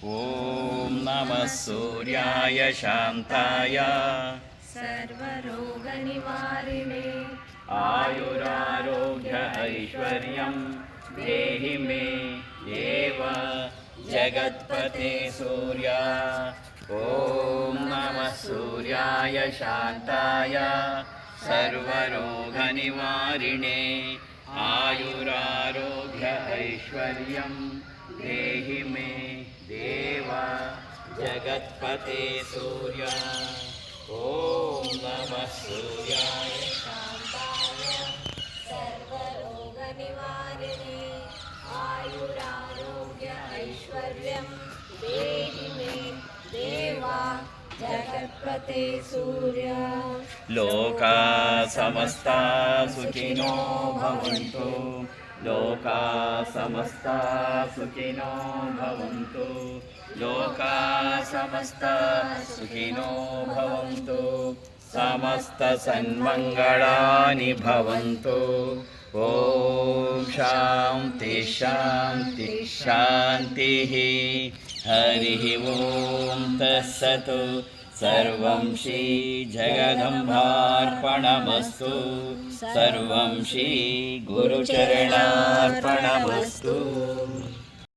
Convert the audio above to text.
ॐ नमः सूर्याय शान्ताय सर्वरोगनिवारिणे आयुरारोग्य ऐश्वर्यं देहि मे देव जगत्पते सूर्या। ॐ नमः सूर्याय शान्ताय सर्वरोगनिवारिणे आयुरारोग्य ऐश्वर्यं देहि मे देव जगत्पते सूर्या। ॐ नमः सूर्याय सर्वरोगनिवारिणे आयुरारोग्य ऐश्वर्यं देहि मे देवा जगत्पते सूर्या। लोका समस्ता सुखिनो भवन्तु। लोका समस्ता सुखिनो भवन्तु। लोका समस्ता सुखिनो भवन्तु। समस्तसन्मङ्गलानि भवन्तु। ॐ शान्ति शान्ति शान्तिः। हरिः ॐ तत्सत्। सर्वं श्रीजगदम्बार्पणमस्तु। सर्वं श्रीगुरुचरणार्पणमस्तु।